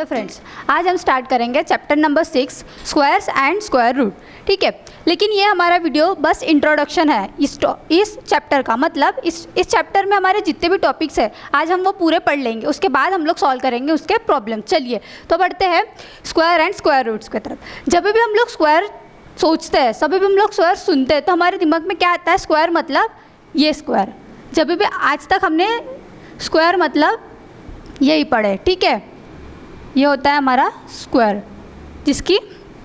Hello friends, आज हम start करेंगे chapter number 6 squares and square root. ठीक है, लेकिन ये हमारा वीडियो बस इंट्रोडक्शन है इस चैप्टर का। मतलब इस चैप्टर में हमारे जितने भी टॉपिक्स हैं आज हम वो पूरे पढ़ लेंगे, उसके बाद हम लोग सॉल्व करेंगे उसके प्रॉब्लम। चलिए तो बढ़ते हैं स्क्वायर एंड स्क्वायर रूट्स की तरफ। जब भी हम लोग स्क्वायर सोचते हैं, सभी भी हम लोग स्क्वायर सुनते हैं, तो हमारे दिमाग में क्या आता है? स्क्वायर मतलब ये स्क्वायर। जब भी आज तक हमने स्क्वायर मतलब यही पढ़े। ठीक है, ये होता है हमारा स्क्वायर जिसकी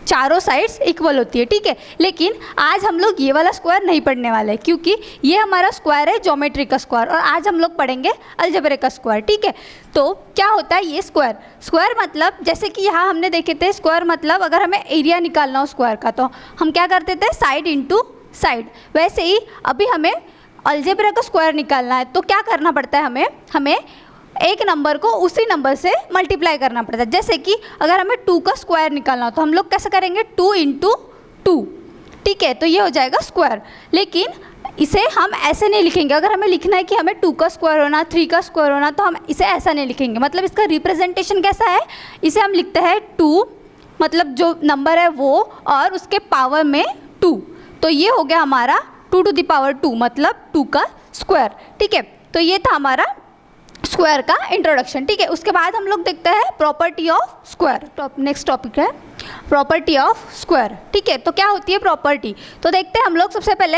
चारों साइड्स इक्वल होती है। ठीक है, लेकिन आज हम लोग ये वाला स्क्वायर नहीं पढ़ने वाले क्योंकि ये हमारा स्क्वायर है ज्योमेट्री का स्क्वायर, और आज हम लोग पढ़ेंगे अलजेब्रा का स्क्वायर। ठीक है, तो क्या होता है ये स्क्वायर? स्क्वायर मतलब जैसे कि यहाँ हमने देखे थे, स्क्वायर मतलब अगर हमें एरिया निकालना हो स्क्वायर का तो हम क्या करते थे? Side into side. वैसे ही अभी हमें अलजेब्रा का स्क्वायर निकालना है तो क्या करना पड़ता है? हमें एक नंबर को उसी नंबर से मल्टीप्लाई करना पड़ता है। जैसे कि अगर हमें 2 का स्क्वायर निकालना हो तो हम लोग कैसे करेंगे? 2 इंटू 2। ठीक है, तो ये हो जाएगा स्क्वायर। लेकिन इसे हम ऐसे नहीं लिखेंगे। अगर हमें लिखना है कि हमें 2 का स्क्वायर होना, 3 का स्क्वायर होना, तो हम इसे ऐसा नहीं लिखेंगे। मतलब इसका रिप्रेजेंटेशन कैसा है? इसे हम लिखते हैं 2, मतलब जो नंबर है वो, और उसके पावर में 2। तो ये हो गया हमारा 2 टू द पावर 2, मतलब 2 का स्क्वायर। ठीक है, तो ये था हमारा स्क्वायर का इंट्रोडक्शन। ठीक है, उसके बाद हम लोग देखते हैं property of square. Next topic है प्रॉपर्टी ऑफ स्क्वायर। ठीक है, तो क्या होती है प्रॉपर्टी? तो देखते हैं हम लोग। सबसे पहले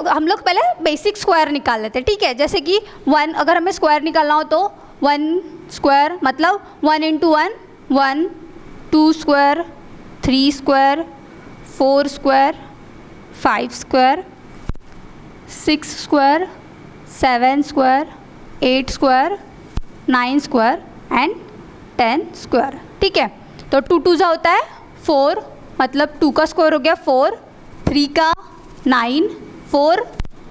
हम लोग बेसिक स्क्वायर निकाल लेते हैं। ठीक है, जैसे कि 1, अगर हमें स्क्वायर निकालना हो तो 1 स्क्वायर मतलब 1 into 1 1, 2 square, 3 square, 4 square, 5 square, 6 square, 7 square, 8 square, 9 square and 10 square. ठीक है, तो 2 2 जा होता है 4, मतलब 2 का स्क्वायर हो गया 4, 3 का 9, 4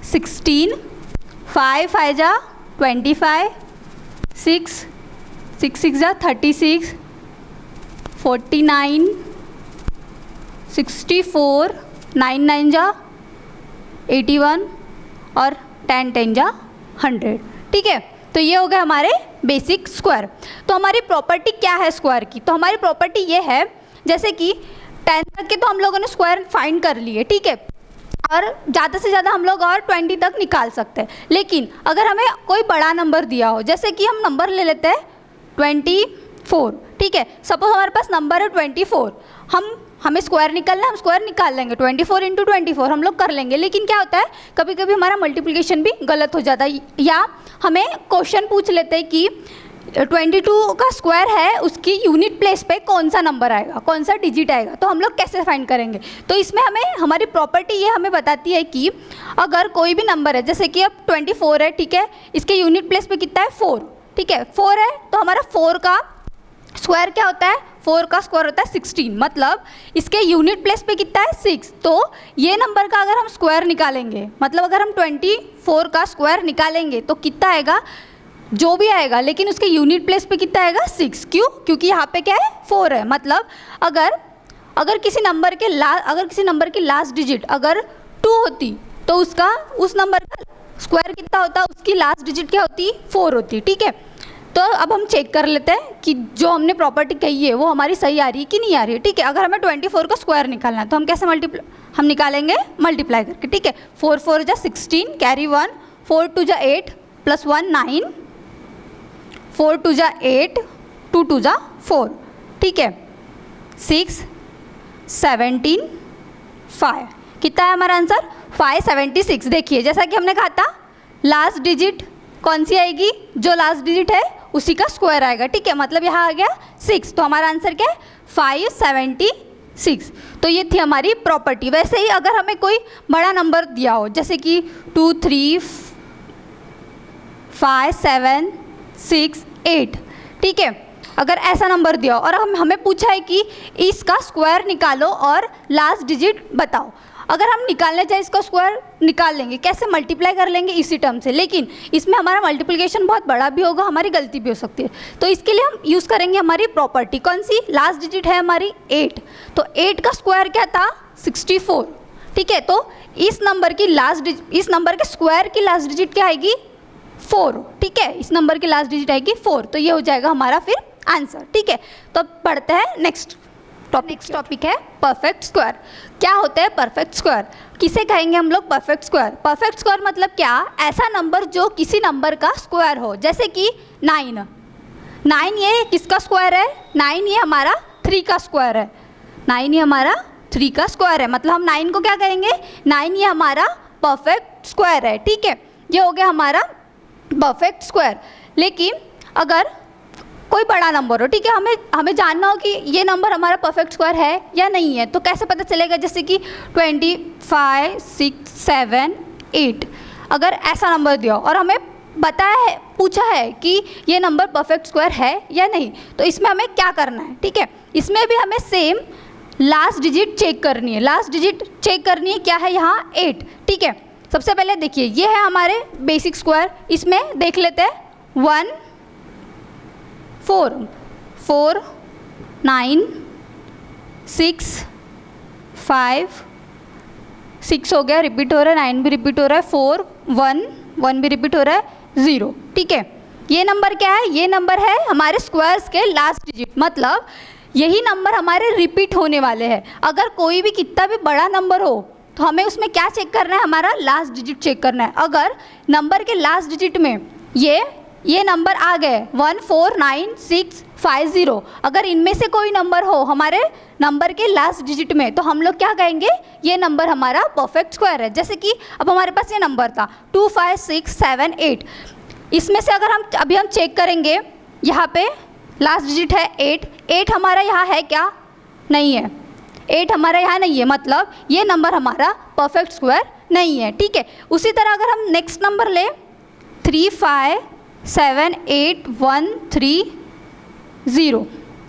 16, 5 5 जा 25, 6 6 जा 36, 49, 64, 9 9 जा 81 और 10 10 जा 100। ठीक है, तो ये हो गया हमारे बेसिक स्क्वायर। तो हमारी प्रॉपर्टी क्या है स्क्वायर की? तो हमारी प्रॉपर्टी ये है, जैसे कि 10 तक के तो हम लोगों ने स्क्वायर फाइंड कर लिए। ठीक है, और ज़्यादा से ज़्यादा हम लोग और 20 तक निकाल सकते हैं। लेकिन अगर हमें कोई बड़ा नंबर दिया हो, जैसे कि हम नंबर ले लेते हैं 24। ठीक है, सपोज हमारे पास नंबर है 24, हमें स्क्वायर निकालना है, हम स्क्वायर निकाल लेंगे 24 इंटू 24 हम लोग कर लेंगे। लेकिन क्या होता है, कभी कभी हमारा मल्टीप्लिकेशन भी गलत हो जाता है, या हमें क्वेश्चन पूछ लेते हैं कि 22 का स्क्वायर है, उसकी यूनिट प्लेस पे कौन सा नंबर आएगा, कौन सा डिजिट आएगा, तो हम लोग कैसे फाइंड करेंगे? तो इसमें हमारी प्रॉपर्टी ये हमें बताती है कि अगर कोई भी नंबर है, जैसे कि अब 24 है, ठीक है, इसके यूनिट प्लेस पे कितना है? 4। ठीक है, 4 है तो हमारा 4 का स्क्वायर क्या होता है? 4 का स्क्वायर होता है 16, मतलब इसके यूनिट प्लेस पे कितना है? 6। तो ये नंबर का अगर हम स्क्वायर निकालेंगे, मतलब अगर हम 24 का स्क्वायर निकालेंगे तो कितना आएगा? जो भी आएगा, लेकिन उसके यूनिट प्लेस पे कितना आएगा? 6। क्यों? क्योंकि यहाँ पे क्या है? 4 है। मतलब अगर किसी नंबर की लास्ट डिजिट अगर 2 होती तो उस नंबर का स्क्वायर कितना होता? उसकी लास्ट डिजिट क्या होती? 4 होती। ठीक है, तो अब हम चेक कर लेते हैं कि जो हमने प्रॉपर्टी कही है वो हमारी सही आ रही है कि नहीं आ रही है। ठीक है, अगर हमें 24 का स्क्वायर निकालना है तो हम कैसे हम निकालेंगे? मल्टीप्लाई करके। ठीक है, 4 4 जा 16, कैरी 1, 4 2 जा 8, प्लस 1 9, 4 2 जा 8, 2 2 जा 4। ठीक है, 6 17 5, कितना है हमारा आंसर? 576। देखिए, जैसा कि हमने कहा था लास्ट डिजिट कौन सी आएगी? जो लास्ट डिजिट है उसी का स्क्वायर आएगा। ठीक है, मतलब यहाँ आ गया 6, तो हमारा आंसर क्या है? 576। तो ये थी हमारी प्रॉपर्टी। वैसे ही अगर हमें कोई बड़ा नंबर दिया हो, जैसे कि 2 3 5 7 6 8, ठीक है, अगर ऐसा नंबर दिया हो और हमें पूछा है कि इसका स्क्वायर निकालो और लास्ट डिजिट बताओ, अगर हम निकालना चाहें इसका स्क्वायर निकाल लेंगे, कैसे? मल्टीप्लाई कर लेंगे इसी टर्म से। लेकिन इसमें हमारा मल्टीप्लिकेशन बहुत बड़ा भी होगा, हमारी गलती भी हो सकती है, तो इसके लिए हम यूज़ करेंगे हमारी प्रॉपर्टी। कौन सी? लास्ट डिजिट है हमारी 8, तो 8 का स्क्वायर क्या था? 64। ठीक है, तो इस नंबर के स्क्वायर की लास्ट डिजिट क्या आएगी? 4। ठीक है, इस नंबर की लास्ट डिजिट आएगी 4, तो ये हो जाएगा हमारा फिर आंसर। ठीक है, तो अब पढ़ते हैं नेक्स्ट टॉपिक है परफेक्ट स्क्वायर। क्या होता है परफेक्ट स्क्वायर, किसे कहेंगे हम लोग परफेक्ट स्क्वायर। परफेक्ट स्क्वायर मतलब क्या, ऐसा नंबर जो किसी नंबर का स्क्वायर हो, जैसे कि 9 ये किसका स्क्वायर है, 9 ये हमारा 3 का स्क्वायर है, 9 ये हमारा 3 का स्क्वायर है, मतलब हम 9 को क्या कहेंगे, 9 ये हमारा परफेक्ट स्क्वायर है। ठीक है, ये हो गया हमारा परफेक्ट स्क्वायर। लेकिन अगर कोई बड़ा नंबर हो, ठीक है, हमें जानना हो कि ये नंबर हमारा परफेक्ट स्क्वायर है या नहीं है, तो कैसे पता चलेगा, जैसे कि 25, 6, 7, 8 अगर ऐसा नंबर दिया और हमें पूछा है कि ये नंबर परफेक्ट स्क्वायर है या नहीं, तो इसमें हमें क्या करना है। ठीक है, इसमें भी हमें सेम लास्ट डिजिट चेक करनी है, लास्ट डिजिट चेक करनी है, क्या है यहाँ 8। ठीक है, सबसे पहले देखिए ये है हमारे बेसिक स्क्वायर, इसमें देख लेते हैं 1, 4, 4, 9, 6, 5, 6 हो गया, रिपीट हो रहा है, 9 भी रिपीट हो रहा है, 4, 1 भी रिपीट हो रहा है, 0। ठीक है, ये नंबर क्या है, ये नंबर है हमारे स्क्वायर्स के लास्ट डिजिट, मतलब यही नंबर हमारे रिपीट होने वाले हैं। अगर कोई भी कितना भी बड़ा नंबर हो तो हमें उसमें क्या चेक करना है, हमारा लास्ट डिजिट चेक करना है। अगर नंबर के लास्ट डिजिट में ये नंबर आ गए 1, 4, 9, 6, 5, 0, अगर इनमें से कोई नंबर हो हमारे नंबर के लास्ट डिजिट में, तो हम लोग क्या कहेंगे, ये नंबर हमारा परफेक्ट स्क्वायर है। जैसे कि अब हमारे पास ये नंबर था 2, 5, 6, 7, 8, इसमें से अगर हम चेक करेंगे, यहाँ पे लास्ट डिजिट है 8 हमारा यहाँ है क्या, नहीं है, 8 हमारा यहाँ नहीं है, मतलब ये नंबर हमारा परफेक्ट स्क्वायर नहीं है। ठीक है, उसी तरह अगर हम नेक्स्ट नंबर ले 3, 5, 7, 8, 1, 3, 0,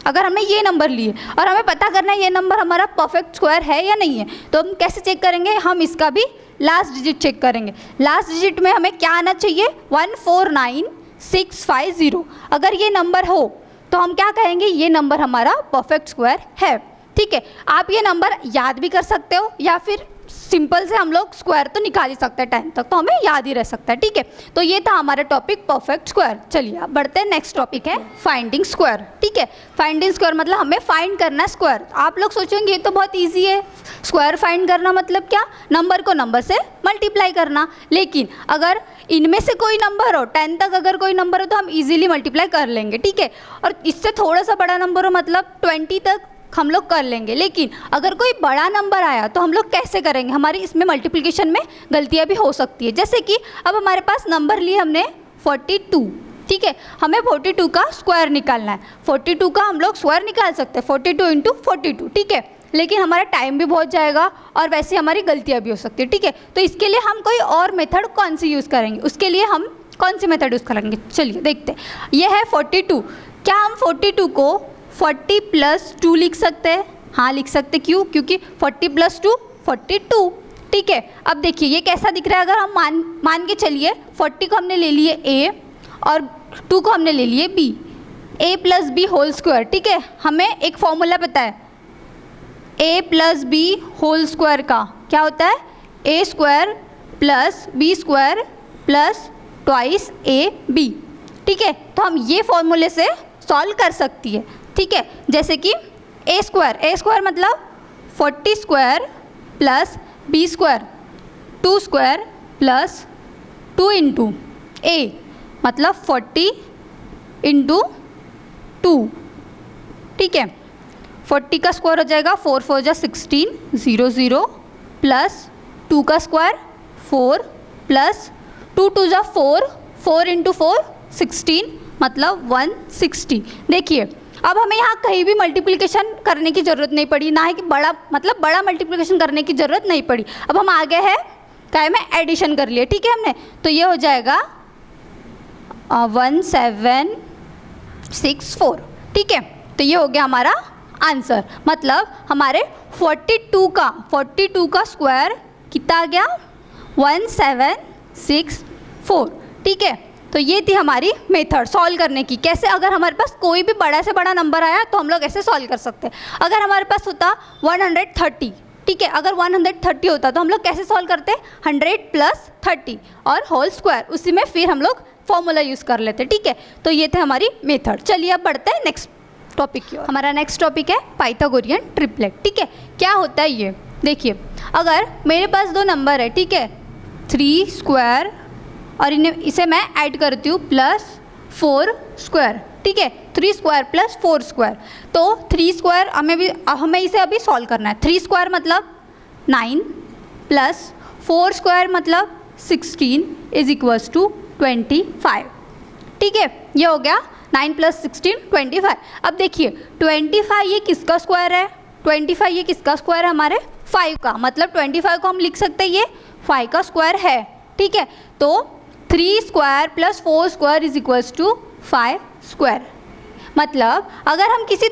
अगर हमने ये नंबर लिए और हमें पता करना है ये नंबर हमारा परफेक्ट स्क्वायर है या नहीं है, तो हम कैसे चेक करेंगे, हम इसका भी लास्ट डिजिट चेक करेंगे। लास्ट डिजिट में हमें क्या आना चाहिए, 1, 4, 9, 6, 5, 0, अगर ये नंबर हो तो हम क्या कहेंगे, ये नंबर हमारा परफेक्ट स्क्वायर है। ठीक है, आप ये नंबर याद भी कर सकते हो या फिर सिंपल से हम लोग स्क्वायर तो निकाल ही सकते हैं, 10 तक तो हमें याद ही रह सकता है। ठीक है, तो ये था हमारा टॉपिक परफेक्ट स्क्वायर। चलिए अब बढ़ते हैं, नेक्स्ट टॉपिक है फाइंडिंग स्क्वायर। ठीक है, फाइंडिंग स्क्वायर मतलब हमें फाइंड करना है स्क्वायर। आप लोग सोचेंगे ये तो बहुत ईजी है, स्क्वायर फाइंड करना मतलब क्या, नंबर को नंबर से मल्टीप्लाई करना। लेकिन अगर इनमें से कोई नंबर हो, 10 तक अगर कोई नंबर हो तो हम इजीली मल्टीप्लाई कर लेंगे। ठीक है, और इससे थोड़ा सा बड़ा नंबर हो, मतलब 20 तक हम लोग कर लेंगे। लेकिन अगर कोई बड़ा नंबर आया तो हम लोग कैसे करेंगे, हमारी इसमें मल्टीप्लिकेशन में गलतियाँ भी हो सकती है। जैसे कि अब हमारे पास नंबर लिए हमने 42, ठीक है, हमें 42 का स्क्वायर निकालना है। 42 का हम लोग स्क्वायर निकाल सकते हैं 42 × 42, ठीक है, लेकिन हमारा टाइम भी बहुत जाएगा और वैसे हमारी गलतियाँ भी हो सकती है। ठीक है, तो इसके लिए हम कोई और मेथड कौन सी यूज़ करेंगे, उसके लिए हम कौन सी मेथड यूज़ करेंगे, चलिए देखते हैं। ये है 42, क्या हम 42 को 40 + 2 लिख सकते हैं, हाँ लिख सकते, क्यों, क्योंकि 40 + 2 42। ठीक है, अब देखिए ये कैसा दिख रहा है, अगर हम मान के चलिए 40 को हमने ले लिए a और 2 को हमने ले लिए b, a + b whole square. ठीक है, हमें एक फॉर्मूला पता है a + b होल स्क्वायर का, क्या होता है, a² + b² + 2ab। ठीक है, तो हम ये फॉर्मूले से सॉल्व कर सकती है। ठीक है, जैसे कि a² मतलब 40² + b² 2² + 2 × a मतलब 40 × 2। ठीक है, 40 का स्क्वायर हो जाएगा 4 4 जा 16 0 0 प्लस 2 का स्क्वायर 4 प्लस 2 2 जा 4 4 × 4 16 मतलब 160। देखिए अब हमें यहाँ कहीं भी मल्टीप्लिकेशन करने की ज़रूरत नहीं पड़ी, ना ही कि बड़ा मल्टीप्लिकेशन करने की ज़रूरत नहीं पड़ी। अब हम आगे है क्या में एडिशन कर लिए। ठीक है, हमने तो ये हो जाएगा 1764। ठीक है, तो ये हो गया हमारा आंसर, मतलब हमारे 42 का स्क्वायर कितना आ गया 1764। ठीक है, तो ये थी हमारी मेथड सॉल्व करने की। कैसे, अगर हमारे पास कोई भी बड़ा से बड़ा नंबर आया तो हम लोग ऐसे सॉल्व कर सकते हैं। अगर हमारे पास होता 130, ठीक है, अगर 130 होता तो हम लोग कैसे सॉल्व करते, 100 + 30 और होल स्क्वायर, उसी में फिर हम लोग फॉर्मूला यूज़ कर लेते, ठीक है। तो ये थे हमारी मेथड। चलिए अब बढ़ते हैं नेक्स्ट टॉपिक की ओर। हमारा नेक्स्ट टॉपिक है पाइथागोरियन ट्रिपलेट, ठीक है। क्या होता है ये देखिए, अगर मेरे पास दो नंबर है, ठीक है, 3 स्क्वायर और इसे मैं ऐड करती हूँ +4 स्क्वायर, ठीक है, 3 स्क्वायर +4 स्क्वायर। तो 3 स्क्वायर हमें इसे अभी सॉल्व करना है। 3 स्क्वायर मतलब 9 प्लस 4 स्क्वायर मतलब 16 इज इक्वल्स टू 25, ठीक है। ये हो गया 9 + 16 25। अब देखिए 25 ये किसका स्क्वायर है? 25 ये किसका स्क्वायर है? हमारे 5 का। मतलब 25 को हम लिख सकते हैं ये 5 का स्क्वायर है, ठीक है। तो 3 square + 4 square is equals to 5 square. मतलब अगर हम किसी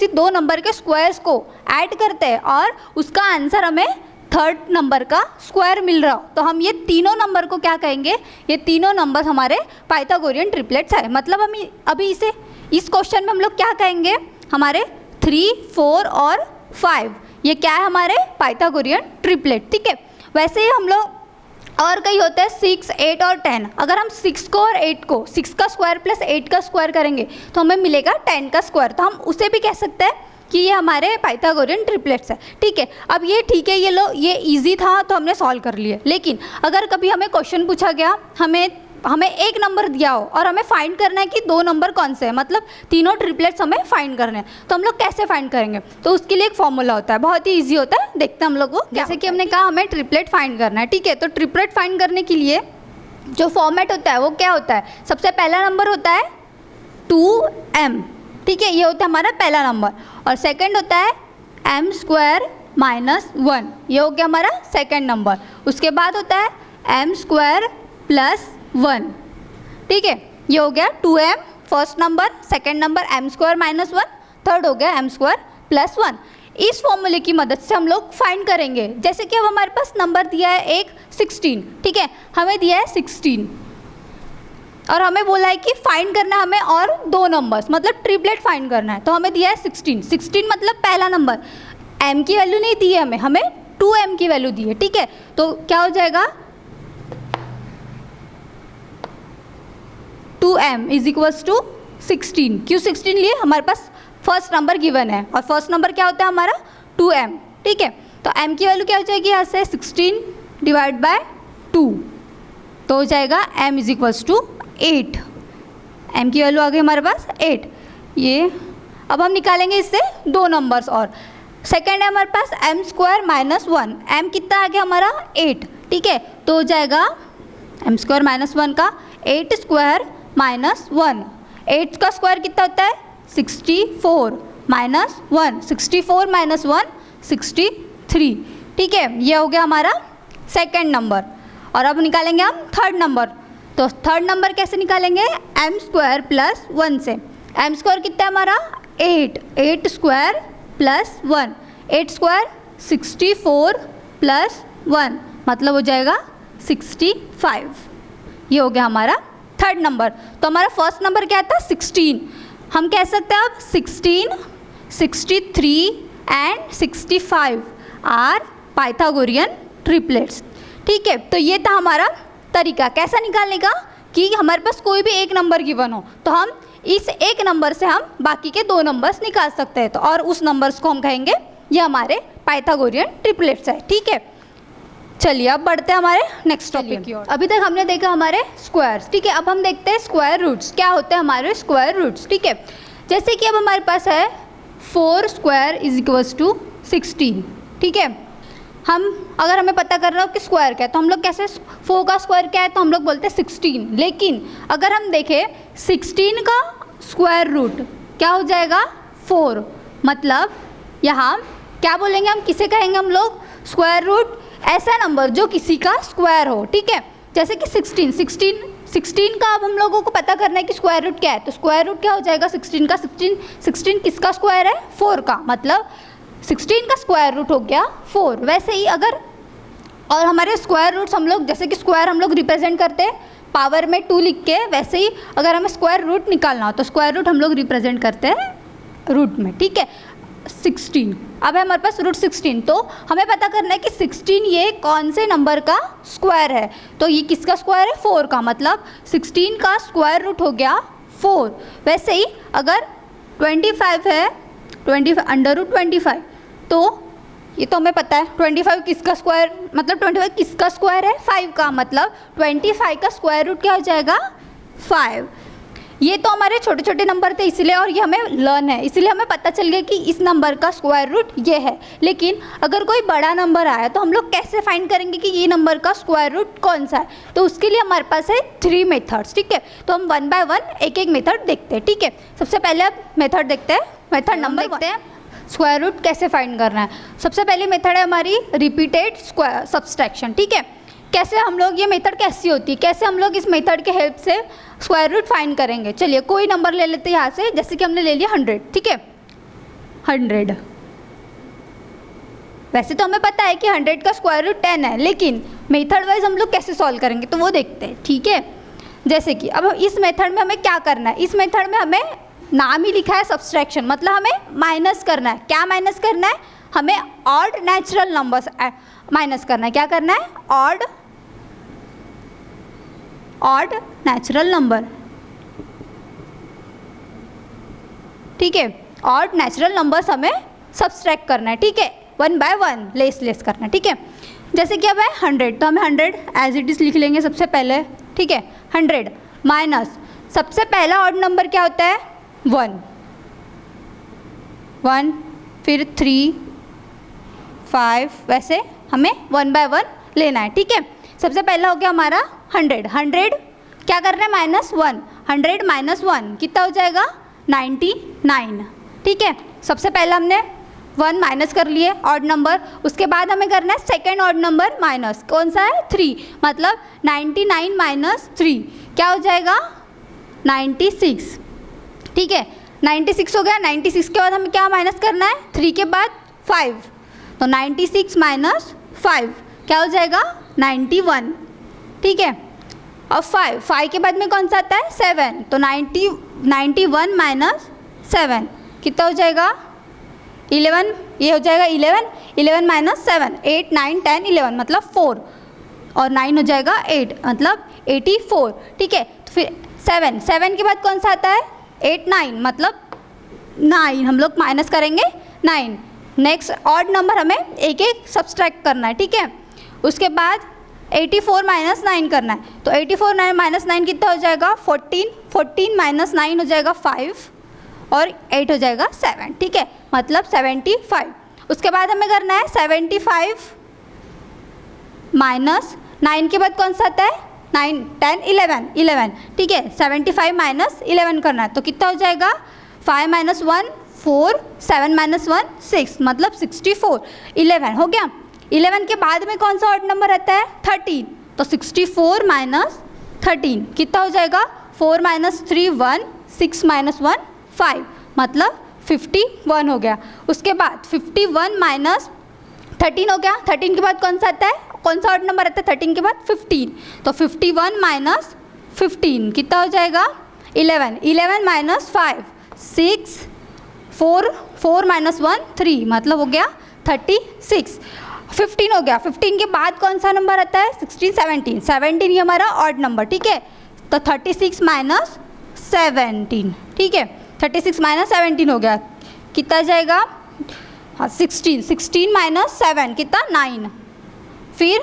दो नंबर के स्क्वायर्स को ऐड करते हैं और उसका आंसर हमें थर्ड नंबर का स्क्वायर मिल रहा हो, तो हम ये तीनों नंबर को क्या कहेंगे? ये तीनों नंबर हमारे पाइथागोरियन ट्रिपलेट्स है। मतलब हम अभी इस क्वेश्चन में हम लोग क्या कहेंगे? हमारे 3, 4 और 5 ये क्या है? हमारे पाइथागोरियन ट्रिपलेट, ठीक है। वैसे ही हम लोग और कई होते हैं 6, 8 और 10। अगर हम 6 को और 8 को 6 का स्क्वायर + 8 का स्क्वायर करेंगे तो हमें मिलेगा 10 का स्क्वायर। तो हम उसे भी कह सकते हैं कि ये हमारे पाइथागोरियन ट्रिपलेट्स है, ठीक है। अब ये ठीक है, ये इजी था तो हमने सॉल्व कर लिए। लेकिन अगर कभी हमें क्वेश्चन पूछा गया, हमें एक नंबर दिया हो और हमें फाइंड करना है कि दो नंबर कौन से हैं, मतलब तीनों ट्रिपलेट्स हमें फाइंड करने हैं, तो हम लोग कैसे फाइंड करेंगे? तो उसके लिए एक फॉर्मूला होता है, बहुत ही ईजी होता है। देखते हैं हम लोग वो। जैसे कि हमने कहा हमें ट्रिपलेट फाइंड करना है, ठीक है। तो ट्रिपलेट फाइंड करने के लिए जो फॉर्मेट होता है वो क्या होता है? सबसे पहला नंबर होता है 2m, ठीक है, ये होता है हमारा पहला नंबर। और सेकंड होता है m² - 1, ये हो गया हमारा सेकंड नंबर। उसके बाद होता है m² + 1, ठीक है, ये हो गया 2m first number, second number m² - 1, third हो गया m² + 1। इस फॉर्मूले की मदद से हम लोग फाइंड करेंगे। जैसे कि अब हमारे पास नंबर दिया है एक 16, ठीक है, हमें दिया है 16 और हमें बोला है कि फाइंड करना है हमें और दो नंबर्स, मतलब ट्रिपलेट फाइंड करना है। तो हमें दिया है 16 मतलब पहला नंबर। m की वैल्यू नहीं दी है हमें 2m की वैल्यू दी है, ठीक है। तो क्या हो जाएगा? 2m is equals to 16। क्यों 16 लिए? हमारे पास फर्स्ट नंबर गिवन है और फर्स्ट नंबर क्या होता है हमारा? 2m, ठीक है। तो m की वैल्यू क्या हो जाएगी यहाँ से? 16 / 2, तो हो जाएगा m is equals to 8। m की वैल्यू आ गई हमारे पास 8। ये अब हम निकालेंगे इससे दो नंबर्स और। सेकेंड है हमारे पास m² - 1, m कितना आ गया हमारा? 8, ठीक है। तो हो जाएगा m² - 1 का 8² - 1, 8 का स्क्वायर कितना होता है? 64 - 1, 64 - 1 63, ठीक है। ये हो गया हमारा सेकेंड नंबर। और अब निकालेंगे हम थर्ड नंबर। तो थर्ड नंबर कैसे निकालेंगे? m² + 1 से। m² कितना है हमारा? 8, 8² + 1, 8² 64 + 1 मतलब हो जाएगा 65। ये हो गया हमारा थर्ड नंबर। तो हमारा फर्स्ट नंबर क्या था? 16। हम कह सकते हैं अब 16, 63 एंड 65 आर पाइथागोरियन ट्रिपलेट्स, ठीक है। तो ये था हमारा तरीका कैसा निकालने का कि हमारे पास कोई भी एक नंबर गिवन हो तो हम इस एक नंबर से हम बाकी के दो नंबर्स निकाल सकते हैं। तो और उस नंबर्स को हम कहेंगे ये हमारे पाइथागोरियन ट्रिपलेट्स है, ठीक है। चलिए अब बढ़ते हैं हमारे नेक्स्ट टॉपिक की ओर। अभी तक हमने देखा हमारे स्क्वायर्स, ठीक है। अब हम देखते हैं स्क्वायर रूट्स। क्या होते हैं हमारे स्क्वायर रूट्स, ठीक है। जैसे कि अब हमारे पास है 4² = 16, ठीक है। अगर हमें पता करना हो कि स्क्वायर क्या है तो हम लोग कैसे, 4 का स्क्वायर क्या है तो हम लोग बोलते हैं 16। लेकिन अगर हम देखें 16 का स्क्वायर रूट क्या हो जाएगा? 4। मतलब यहाँ क्या बोलेंगे हम, किसे कहेंगे हम लोग? स्क्वायर रूट ऐसा नंबर जो किसी का स्क्वायर हो, ठीक है। जैसे कि 16 का अब हम लोगों को पता करना है कि स्क्वायर रूट क्या है। तो स्क्वायर रूट क्या हो जाएगा 16 का? 16 किसका स्क्वायर है? 4 का। मतलब 16 का स्क्वायर रूट हो गया 4। वैसे ही अगर और हमारे स्क्वायर रूट्स हम लोग, जैसे कि स्क्वायर हम लोग रिप्रेजेंट करते हैं पावर में 2 लिख के, वैसे ही अगर हमें स्क्वायर रूट निकालना हो तो स्क्वायर रूट हम लोग रिप्रेजेंट करते हैं रूट में, ठीक है। 16। अब है हमारे पास रूट 16, तो हमें पता करना है कि 16 ये कौन से नंबर का स्क्वायर है। तो ये किसका स्क्वायर है? 4 का, मतलब 16 का स्क्वायर रूट हो गया 4। वैसे ही अगर 25 है, 20 अंडर रूट 25, तो ये तो हमें पता है 25 किसका स्क्वायर, मतलब 25 किसका स्क्वायर है? 5 का, मतलब 25 का स्क्वायर रूट क्या हो जाएगा? 5। ये तो हमारे छोटे छोटे नंबर थे इसलिए, और ये हमें लर्न है इसलिए हमें पता चल गया कि इस नंबर का स्क्वायर रूट ये है। लेकिन अगर कोई बड़ा नंबर आया तो हम लोग कैसे फाइंड करेंगे कि ये नंबर का स्क्वायर रूट कौन सा है? तो उसके लिए हमारे पास है 3 मेथड्स, ठीक है। तो हम 1 बाय 1 एक एक मेथड देखते हैं, ठीक है। सबसे पहले अब मेथड देखते हैं, मेथड नंबर देखते हैं स्क्वायर रूट कैसे फाइंड करना है। सबसे पहली मेथड है हमारी रिपीटेड स्क्वायर सब्सट्रैक्शन, ठीक है। कैसे हम लोग, ये मेथड कैसी होती है, कैसे हम लोग इस मेथड के हेल्प से स्क्वायर रूट फाइंड करेंगे? चलिए कोई नंबर ले लेते हैं यहाँ से, जैसे कि हमने ले लिया 100, ठीक है। 100, वैसे तो हमें पता है कि 100 का स्क्वायर रूट 10 है, लेकिन मेथड वाइज हम लोग कैसे सॉल्व करेंगे तो वो देखते हैं, ठीक है। जैसे कि अब इस मेथड में हमें क्या करना है, इस मेथड में हमें नाम ही लिखा है सब्सट्रैक्शन, मतलब हमें माइनस करना है। क्या माइनस करना है? हमें ऑड नेचुरल नंबर्स माइनस करना है। क्या करना है? ऑड नेचुरल नंबर, ठीक है। ऑड नेचुरल नंबर्स हमें सब्सट्रैक्ट करना है, ठीक है। 1 बाय 1 लेस करना है, ठीक है। जैसे कि अब है 100, तो हमें 100 एज इट इज़ लिख लेंगे सबसे पहले, ठीक है। 100 माइनस सबसे पहला ऑड नंबर क्या होता है? 1, फिर 3, 5, वैसे हमें 1 बाय 1 लेना है, ठीक है। सबसे पहला हो गया हमारा 100। 100 क्या कर रहे हैं? -1। 100 - 1 कितना हो जाएगा? 99, ठीक है। सबसे पहला हमने 1 माइनस कर लिए ऑड नंबर, उसके बाद हमें करना है सेकेंड ऑड नंबर माइनस, कौन सा है? 3, मतलब 99 - 3 क्या हो जाएगा? 96, ठीक है। 96 हो गया। 96 के बाद हमें क्या माइनस करना है? 3 के बाद 5, तो 96 - 5 क्या हो जाएगा? 91, ठीक है। अब 5 के बाद में कौन सा आता है? 7, तो 91 - 7 कितना हो जाएगा? 11, ये हो जाएगा 11 - 7, 8, 9, 10, 11 मतलब 4, और 9 हो जाएगा 8 मतलब 84, ठीक है। तो फिर 7 के बाद कौन सा आता है? 8, 9 मतलब 9, हम लोग माइनस करेंगे 9। नेक्स्ट ऑड नंबर हमें एक एक सब्सट्रैक्ट करना है, ठीक है। उसके बाद 84 - 9 करना है, तो 84 - 9 कितना हो जाएगा? 14 - 9 हो जाएगा 5, और 8 हो जाएगा 7, ठीक है, मतलब 75। उसके बाद हमें करना है 75 माइनस 9 के बाद कौन सा आता है? 9, 10, 11, ठीक है। 75 - 11 करना है, तो कितना हो जाएगा? 5 - 1 4, 7 - 1 6 मतलब 64। 11 हो गया। 11 के बाद में कौन सा ऑड नंबर आता है? 13, तो 64 - 13 कितना हो जाएगा? 4 - 3 1, 6 - 1 5 मतलब 51 हो गया। उसके बाद 51 - 13 हो गया। 13 के बाद कौन सा आता है? कौन सा ऑड नंबर आता है 13 के बाद? 15, तो 51 - 15 कितना हो जाएगा? 11 - 5 6, 4 - 1 3 मतलब हो गया 36। 15 हो गया। 15 के बाद कौन सा नंबर आता है? 16 17, 17 ये हमारा ऑड नंबर, ठीक है। तो 36 - 17, ठीक है। 36 - 17 हो गया, कितना जाएगा? हाँ 16 - 7 कितना? 9, फिर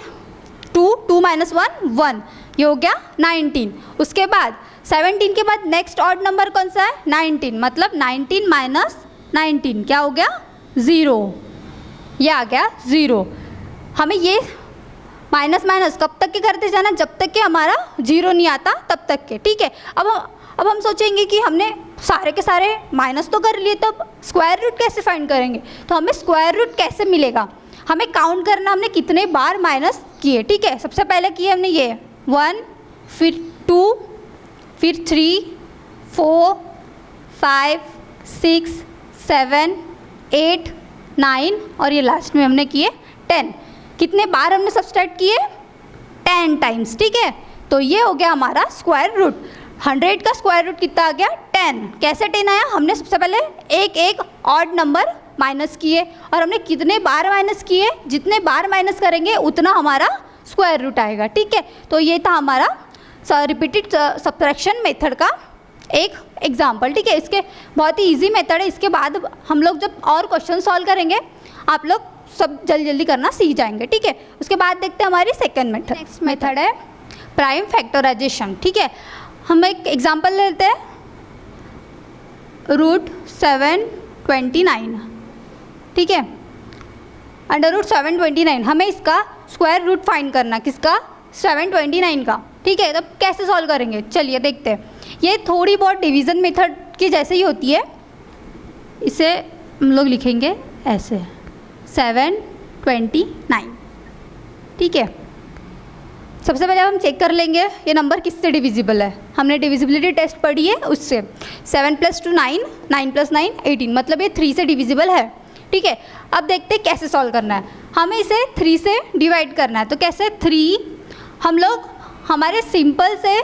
2 - 1 1, ये हो गया 19। उसके बाद 17 के बाद नेक्स्ट ऑड नंबर कौन सा है? 19, मतलब 19 - 19 क्या हो गया? 0, ये आ गया 0। हमें ये माइनस कब तक के करते जाना? जब तक कि हमारा 0 नहीं आता तब तक के, ठीक है। अब हम सोचेंगे कि हमने सारे के सारे माइनस तो कर लिए, तो अब स्क्वायर रूट कैसे फाइंड करेंगे? तो हमें स्क्वायर रूट कैसे मिलेगा? हमें काउंट करना हमने कितने बार माइनस किए, ठीक है। सबसे पहले किए हमने ये 1, फिर 2, फिर 3, 4, 5, 6, 7, 8, 9 और ये लास्ट में हमने किए 10। कितने बार हमने सब्सट्रैक्ट किए? 10 टाइम्स, ठीक है। तो ये हो गया हमारा स्क्वायर रूट। 100 का स्क्वायर रूट कितना आ गया? 10। कैसे 10 आया? हमने सबसे पहले एक एक ऑड नंबर माइनस किए, और हमने कितने बार माइनस किए, जितने बार माइनस करेंगे उतना हमारा स्क्वायर रूट आएगा। ठीक है, तो ये था हमारा रिपीटेड सब्ट्रैक्शन मेथड का एक एग्जाम्पल। ठीक है, इसके बहुत ही ईजी मेथड है। इसके बाद हम लोग जब और क्वेश्चन सॉल्व करेंगे आप लोग सब जल्दी जल्दी करना सीख जाएंगे। ठीक है, उसके बाद देखते हैं हमारी सेकेंड मेथड। नेक्स्ट मेथड है प्राइम फैक्टराइजेशन। ठीक है, हम एक एग्जाम्पल लेते हैं, √729। ठीक है, √729 हमें इसका स्क्वायर रूट फाइंड करना, किसका, 729 का। ठीक है, तब कैसे सॉल्व करेंगे, चलिए देखते हैं। ये थोड़ी बहुत डिवीज़न मेथड की जैसे ही होती है। इसे हम लोग लिखेंगे ऐसे 729। ठीक है, सबसे पहले हम चेक कर लेंगे ये नंबर किससे डिविजिबल है। हमने डिविजिबिलिटी टेस्ट पढ़ी है उससे। 7 + 2 9, 9 + 9 18, मतलब ये 3 से डिविजिबल है। ठीक है, अब देखते हैं कैसे सॉल्व करना है। हमें इसे 3 से डिवाइड करना है, तो कैसे, 3 हम लोग हमारे सिंपल से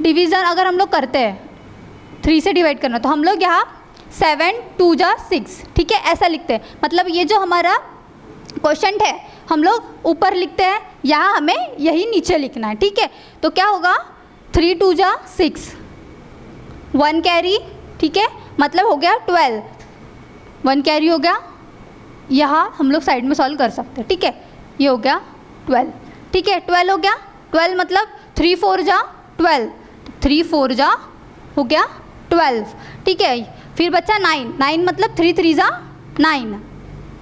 डिवीज़न अगर हम लोग करते हैं 3 से डिवाइड करना, तो हम लोग यहाँ 7 2 जा 6। ठीक है, ऐसा लिखते हैं, मतलब ये जो हमारा क्वोशंट है हम लोग ऊपर लिखते हैं, यहाँ हमें यही नीचे लिखना है। ठीक है, तो क्या होगा, 3 2 जा 6, 1 कैरी। ठीक है, मतलब हो गया 12, 1 कैरी हो गया। यहाँ हम लोग साइड में सॉल्व कर सकते हैं। ठीक है, ये हो गया 12। ठीक है, 12 हो गया, 12 मतलब 3 4 जा 12, 3 4 जा हो गया 12। ठीक है, फिर बच्चा 9, 9 मतलब 3 3 जा 9।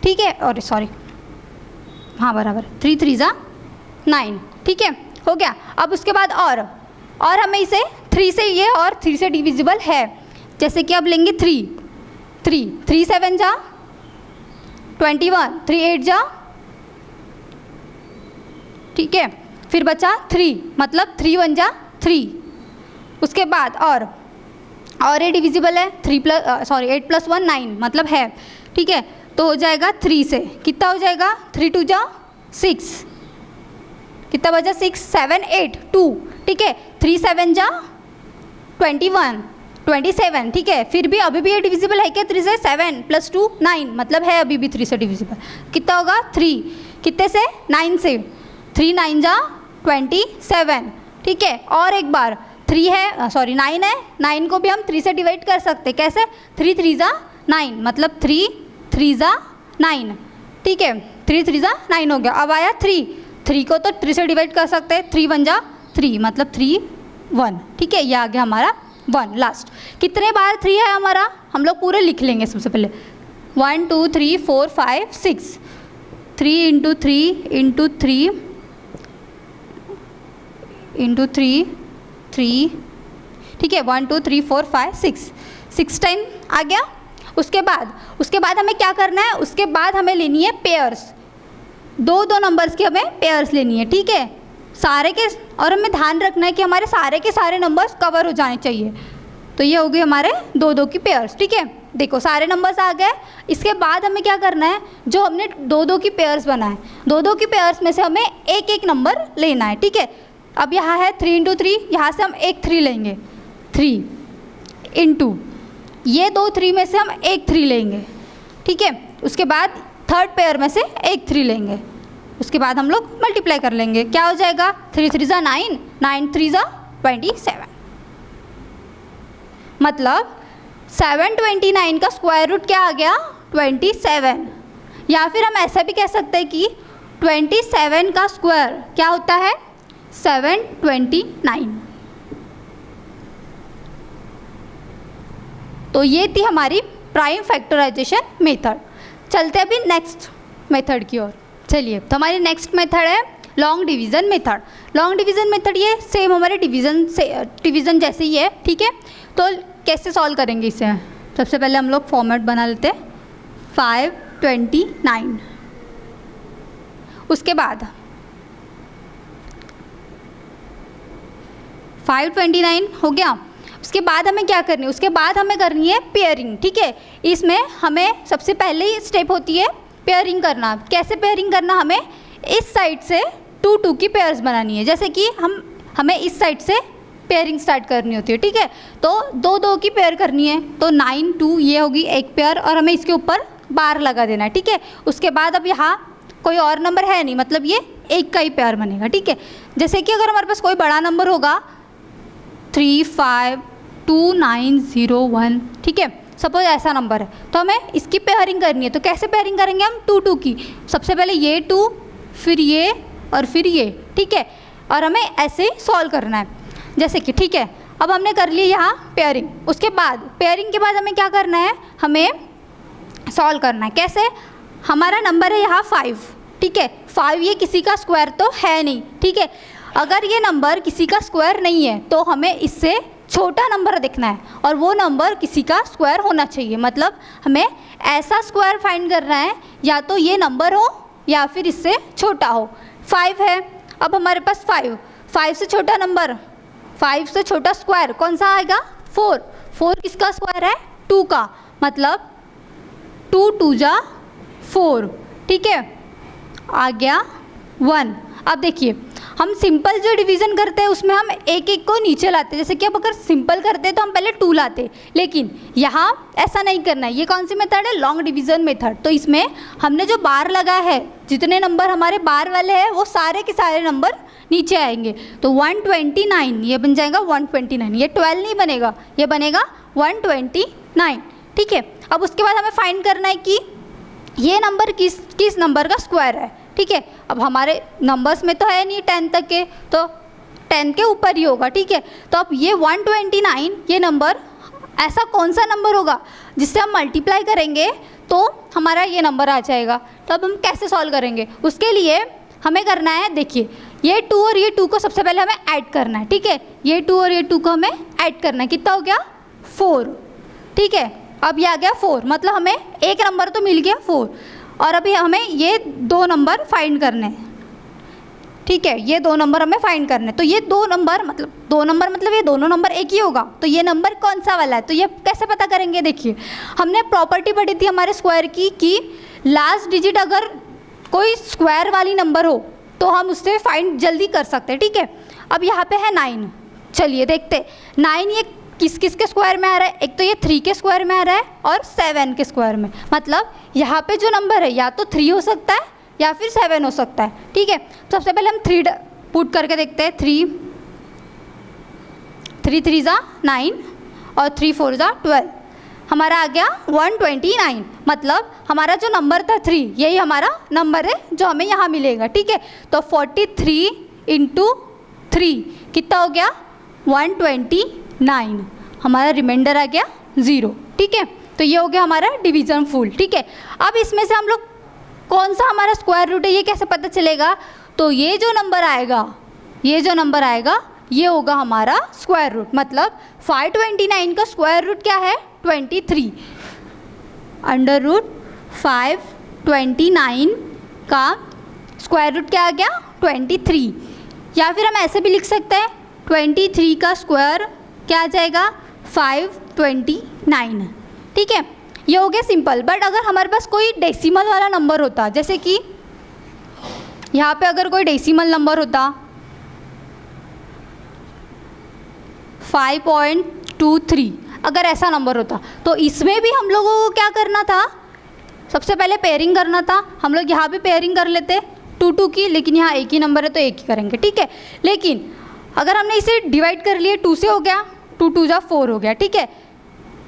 ठीक है, और सॉरी, हाँ बराबर, 3 3 जा 9। ठीक है, हो गया। अब उसके बाद और हमें इसे 3 से, ये और 3 से डिविजिबल है, जैसे कि अब लेंगे 3 3 7 जा 21, 3 8 जा। ठीक है, फिर बचा 3, मतलब 3 1 जा 3। उसके बाद और ये डिविजिबल है, 8 + 1 9, मतलब है। ठीक है, तो हो जाएगा 3 से, कितना हो जाएगा, 3 2 जा 6, कितना बचा 6 7 8 2। ठीक है, 3 7 जा 21 27। ठीक है, फिर भी अभी भी ये डिविजिबल है क्या, 3 से, 7 + 2 9, मतलब है अभी भी 3 से डिविजिबल। कितना होगा, 3 कितने से, 9 से, 3 9 जा 27। ठीक है, और एक बार 3 है, सॉरी 9 है, 9 को भी हम 3 से डिवाइड कर सकते हैं, कैसे, 3 3 जा 9, मतलब 3 3 जा 9। ठीक है, 3 3 जा 9 हो गया। अब आया 3 को तो 3 से डिवाइड कर सकते हैं, 3 1 जा 3, मतलब 3 1। ठीक है, ये आ गया हमारा 1 लास्ट। कितने बार 3 है हमारा, हम लोग पूरे लिख लेंगे सबसे पहले, 1 2 3 4 5 6, 3 × 3 × 3 × 3 3। ठीक है, 1 2 3 4 5 6 टाइम आ गया। उसके बाद हमें क्या करना है, उसके बाद हमें लेनी है पेयर्स, दो नंबर्स की हमें पेयर्स लेनी है। ठीक है, सारे के, और हमें ध्यान रखना है कि हमारे सारे के सारे नंबर्स कवर हो जाने चाहिए। तो ये हो गए हमारे 2 की पेयर्स। ठीक है, देखो सारे नंबर्स आ गए। इसके बाद हमें क्या करना है, जो हमने 2 की पेयर्स बनाए, 2 की पेयर्स में से हमें एक नंबर लेना है। ठीक है, अब यहाँ है 3 × 3, यहाँ से हम एक 3 लेंगे, 3 × ये 2 3 में से हम एक 3 लेंगे। ठीक है, उसके बाद थर्ड पेयर में से एक 3 लेंगे, उसके बाद हम लोग मल्टीप्लाई कर लेंगे, क्या हो जाएगा, 3 3 जा 9, 9 3 जा 27, मतलब 729 का स्क्वायर रूट क्या आ गया, 27। या फिर हम ऐसा भी कह सकते हैं कि 27 का स्क्वायर क्या होता है, 729। तो ये थी हमारी प्राइम फैक्टराइजेशन मेथड। चलते हैं अभी नेक्स्ट मेथड की ओर। चलिए, तो हमारी नेक्स्ट मेथड है long division method. Long division method ये सेम हमारे डिवीज़न जैसे ही है। ठीक है, तो कैसे सॉल्व करेंगे इसे, सबसे पहले हम लोग फॉर्मेट बना लेते हैं 529। उसके बाद 529 हो गया। उसके बाद हमें क्या करनी है, उसके बाद हमें करनी है पेयरिंग। ठीक है, इसमें हमें सबसे पहले ही स्टेप होती है पेयरिंग करना। कैसे पेयरिंग करना, हमें इस साइड से 2 2 की पेयर्स बनानी है, जैसे कि हमें इस साइड से पेयरिंग स्टार्ट करनी होती है। ठीक है, तो 2 2 की पेयर करनी है, तो 9 2 ये होगी एक पेयर, और हमें इसके ऊपर बार लगा देना है, ठीक है। उसके बाद अब यहाँ कोई और नंबर है नहीं, मतलब ये एक का ही पेयर बनेगा, ठीक है। जैसे कि अगर हमारे पास कोई बड़ा नंबर होगा 3, 5, 2, 9, 0, 1, ठीक है, सपोज ऐसा नंबर है, तो हमें इसकी पेयरिंग करनी है। तो कैसे पेयरिंग करेंगे हम? 2, 2 की। सबसे पहले ये 2, फिर ये और फिर ये, ठीक है। और हमें ऐसे ही सॉल्व करना है, जैसे कि, ठीक है। अब हमने कर ली यहाँ पेयरिंग। उसके बाद पेयरिंग के बाद हमें क्या करना है? हमें सॉल्व करना है। कैसे? हमारा नंबर है यहाँ 5, ठीक है। 5 ये किसी का स्क्वायर तो है नहीं, ठीक है। अगर ये नंबर किसी का स्क्वायर नहीं है तो हमें इससे छोटा नंबर देखना है, और वो नंबर किसी का स्क्वायर होना चाहिए। मतलब हमें ऐसा स्क्वायर फाइंड करना है, या तो ये नंबर हो या फिर इससे छोटा हो। 5 है, अब हमारे पास 5 से छोटा नंबर, 5 से छोटा स्क्वायर कौन सा आएगा? 4 किसका स्क्वायर है? 2 का। मतलब 2 2 जा 4, ठीक है। आ गया 1। अब देखिए, हम सिंपल जो डिवीज़न करते हैं उसमें हम एक एक को नीचे लाते हैं। जैसे कि अब अगर सिंपल करते हैं तो हम पहले 2 लाते, लेकिन यहाँ ऐसा नहीं करना है। ये कौन सी मेथड है? Long division method. तो इसमें हमने जो बार लगाया है, जितने नंबर हमारे बार वाले हैं वो सारे के सारे नंबर नीचे आएंगे। तो 129 ये बन जाएगा 129। ये 12 नहीं बनेगा, ये बनेगा 129, ठीक है। अब उसके बाद हमें फाइंड करना है कि ये नंबर किस नंबर का स्क्वायर है, ठीक है। अब हमारे नंबर्स में तो है नहीं 10 तक के, तो 10 के ऊपर ही होगा, ठीक है। तो अब ये 129 ये नंबर ऐसा कौन सा नंबर होगा जिससे हम मल्टीप्लाई करेंगे तो हमारा ये नंबर आ जाएगा। तो अब हम कैसे सॉल्व करेंगे? उसके लिए हमें करना है, देखिए, ये 2 और ये 2 को सबसे पहले हमें ऐड करना है, ठीक है। ये 2 और ये 2 को हमें ऐड करना है। कितना हो गया? 4, ठीक है। अब ये आ गया 4, मतलब हमें एक नंबर तो मिल गया 4। और अभी हमें ये 2 नंबर फाइंड करने हैं, ठीक है। ये 2 नंबर हमें फाइंड करने हैं। तो ये 2 नंबर मतलब ये दोनों नंबर एक ही होगा। तो ये नंबर कौन सा वाला है? तो ये कैसे पता करेंगे? देखिए, हमने प्रॉपर्टी पढ़ी थी हमारे स्क्वायर की कि लास्ट डिजिट अगर कोई स्क्वायर वाली नंबर हो तो हम उससे फाइंड जल्दी कर सकते हैं, ठीक है। अब यहाँ पे है 9, चलिए देखते। 9 ये किस किस के स्क्वायर में आ रहा है? एक तो ये 3 के स्क्वायर में आ रहा है और 7 के स्क्वायर में। मतलब यहाँ पे जो नंबर है या तो 3 हो सकता है या फिर 7 हो सकता है, ठीक है। सबसे पहले हम 3 पुट करके देखते हैं। 3 3 जा 9 और 3 4 जा 12, हमारा आ गया 129। मतलब हमारा जो नंबर था 3, यही हमारा नंबर है जो हमें यहाँ मिलेगा, ठीक है। तो 43 × 3 कितना हो गया? 129। हमारा रिमाइंडर आ गया 0, ठीक है। तो ये हो गया हमारा डिवीज़न फुल, ठीक है। अब इसमें से हम लोग कौन सा हमारा स्क्वायर रूट है ये कैसे पता चलेगा? तो ये जो नंबर आएगा ये होगा हमारा स्क्वायर रूट। मतलब 529 का स्क्वायर रूट क्या है? 23। √529 का स्क्वायर रूट क्या आ गया? 23। या फिर हम ऐसे भी लिख सकते हैं, 23 का स्क्वायर क्या आ जाएगा? 529, ठीक है। ये हो गया सिंपल। बट अगर हमारे पास कोई डेसिमल वाला नंबर होता, जैसे कि यहाँ पे अगर कोई डेसिमल नंबर होता 5.23, अगर ऐसा नंबर होता तो इसमें भी हम लोगों को क्या करना था? सबसे पहले पेयरिंग करना था। हम लोग यहाँ भी पेयरिंग कर लेते 2 2 की, लेकिन यहाँ एक ही नंबर है तो एक ही करेंगे, ठीक है। लेकिन अगर हमने इसे डिवाइड कर लिए 2 से हो गया, 2 2 जा 4 हो गया, ठीक है।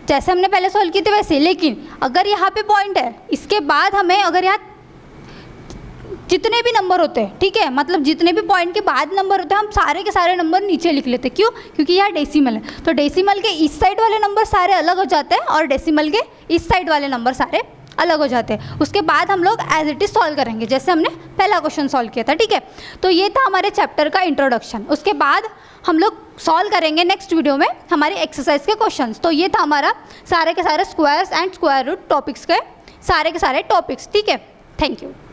जैसे हमने पहले सॉल्व किए थे वैसे। लेकिन अगर यहाँ पे पॉइंट है, इसके बाद हमें अगर यहाँ जितने भी नंबर होते हैं, ठीक है, मतलब जितने भी पॉइंट के बाद नंबर होते हैं हम सारे के सारे नंबर नीचे लिख लेते। क्यों? क्योंकि यहाँ डेसिमल है। तो डेसिमल के इस साइड वाले नंबर सारे अलग हो जाते हैं और डेसिमल के इस साइड वाले नंबर सारे अलग हो जाते हैं। उसके बाद हम लोग एज इट इज़ सॉल्व करेंगे जैसे हमने पहला क्वेश्चन सॉल्व किया था, ठीक है। तो ये था हमारे चैप्टर का इंट्रोडक्शन। उसके बाद हम लोग सॉल्व करेंगे नेक्स्ट वीडियो में हमारी एक्सरसाइज के क्वेश्चंस। तो ये था हमारा सारे के सारे squares and square root topics के सारे टॉपिक्स, ठीक है। Thank you.